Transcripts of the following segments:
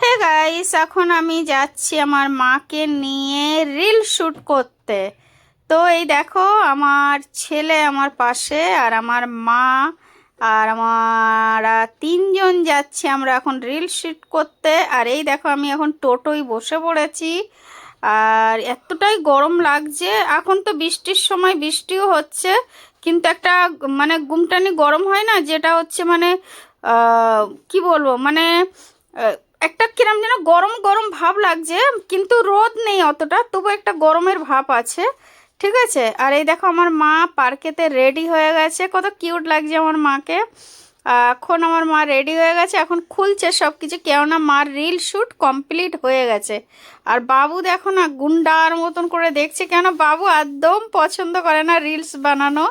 Hey guys, এখন আমি যাচ্ছি আমার মাকে নিয়ে রিল শুট করতে। তো এই দেখো, আমার ছেলে আমার পাশে, আর আমার মা, আর আমার তিনজন যাচ্ছি আমরা এখন রিল শুট করতে। আর এই দেখো, আমি এখন টোটোয় বসে পড়েছি। আর এতটাই গরম লাগছে, এখন তো বৃষ্টির সময়, বৃষ্টিও হচ্ছে, কিন্তু একটা মানে গুমটানি গরম হয় না, যেটা হচ্ছে মানে কি বলবো, মানে একটা কিরম যেন গরম গরম ভাব লাগছে, কিন্তু রোদ নেই অতটা, তবু একটা গরমের ভাব আছে। ঠিক আছে। আর এই দেখো, আমার মা পার্কেতে রেডি হয়ে গেছে, কত কিউট লাগছে আমার মাকে। এখন আমার মা রেডি হয়ে গেছে, এখন খুলছে সব কিছু, কেননা মার রিল শ্যুট কমপ্লিট হয়ে গেছে। আর বাবু দেখো না, গুন্ডার মতন করে দেখছে, কেন বাবু একদম পছন্দ করে না রিলস বানানো।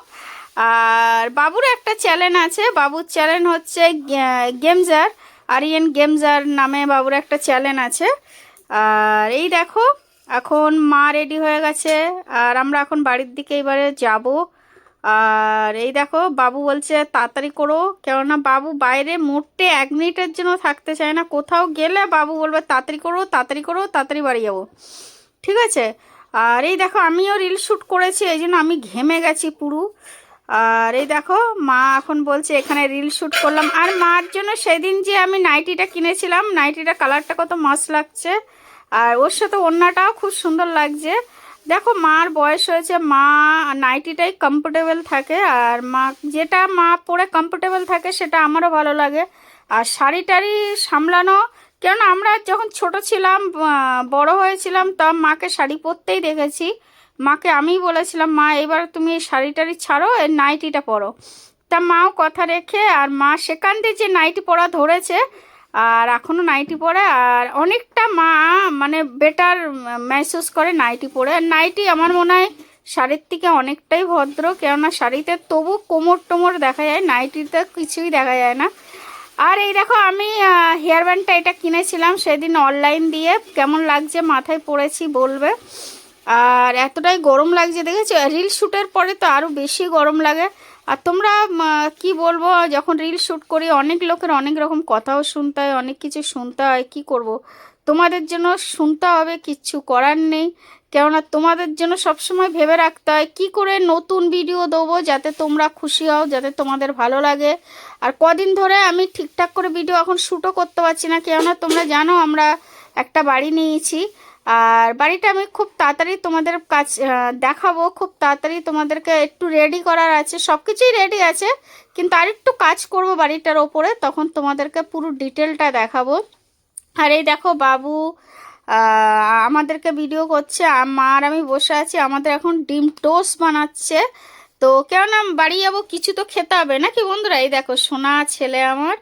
আর বাবুর একটা চ্যানেল আছে, বাবুর চ্যানেল হচ্ছে গেমজার, আরিয়ান গেমজার নামে বাবুর একটা চ্যানেল আছে। আর এই দেখো, এখন মা রেডি হয়ে গেছে, আর আমরা এখন বাড়ির দিকে এবারে যাব। আর এই দেখো, বাবু বলছে তাড়াতাড়ি করো, কেননা বাবু বাইরে মোটে 1 মিনিটের জন্য থাকতে চায় না, কোথাও গেলে বাবু বলবে তাড়াতাড়ি করো, তাড়াতাড়ি করো, তাড়াতাড়ি বাড়ি যাবো। ঠিক আছে। আর এই দেখো, আমিও রিল শ্যুট করেছি, এই জন্য আমি ঘেমে গেছি পুরো। আর এই দেখো, মা এখন বলছে এখানে রিল শ্যুট করলাম। আর মার জন্য সেদিন যে আমি নাইটিটা কিনেছিলাম, নাইটিটা কালারটা কত মস্ত লাগছে, আর ওর সাথে ওড়নাটাও খুব সুন্দর লাগছে। দেখো, মার বয়স হয়েছে, মা নাইটিটাই কমফোর্টেবল থাকে, আর মা যেটা মা পরে কমফোর্টেবল থাকে সেটা আমারও ভালো লাগে। আর শাড়ি টাড়ি সামলানো, কেননা আমরা যখন ছোট ছিলাম, বড় হয়েছিলাম, তা মাকে শাড়ি পরতেই দেখেছি। মাকে আমি বলেছিলাম, মা এবার তুমি এই শাড়ি টাড়ি ছাড়ো, এই নাইটিটা পরো। তা মাও কথা রেখে, আর মা সেখান থেকে যে নাইটি পরা ধরেছে, আর এখনও নাইটি পরে, আর অনেকটা মা মানে বেটার মেহসুস করে নাইটি পরে। আর নাইটি আমার মনে হয় শাড়ির থেকে অনেকটাই ভদ্র, কেননা শাড়িতে তবু কোমর টোমর দেখা যায়, নাইটিতে কিছুই দেখা যায় না। আর এই দেখো, আমি হেয়ার ব্যান্ডটা এটা কিনেছিলাম সেদিন অনলাইন দিয়ে, কেমন লাগছে মাথায় পরেছি বলবে। আর এতটাই গরম লাগছে, দেখেছো, রিল শ্যুটের পরে তো আরও বেশি গরম লাগে। আর তোমরা কি বলবো, যখন রিল শ্যুট করি অনেক লোকের অনেক রকম কথাও শুনতে হয়, অনেক কিছু শুনতে হয়, কি করব, তোমাদের জন্য শুনতে হবে, কিচ্ছু করার নেই। কেননা তোমাদের জন্য সবসময় ভেবে রাখতে হয় কী করে নতুন ভিডিও দেবো, যাতে তোমরা খুশি হও, যাতে তোমাদের ভালো লাগে। আর কদিন ধরে আমি ঠিকঠাক করে ভিডিও এখন শ্যুটও করতে পারছি না, কেননা তোমরা জানো আমরা একটা বাড়ি নিয়েছি। আর বাড়িটা আমি খুব তাড়াতাড়ি তোমাদের কাছ দেখাবো, খুব তাড়াতাড়ি তোমাদেরকে একটু রেডি করার আছে, সব কিছুই রেডি আছে, কিন্তু আরেকটু কাজ করব বাড়িটার ওপরে, তখন তোমাদেরকে পুরো ডিটেলটা দেখাবো। আর এই দেখো, বাবু আমাদেরকে ভিডিও করছে, মা আর আমি বসে আছি, আমাদের এখন ডিম টোস্ট বানাচ্ছে। তো কেননা বাড়ি যাবো, কিছু তো খেতে হবে নাকি বন্ধুরা। এই দেখো, সোনা ছেলে আমার।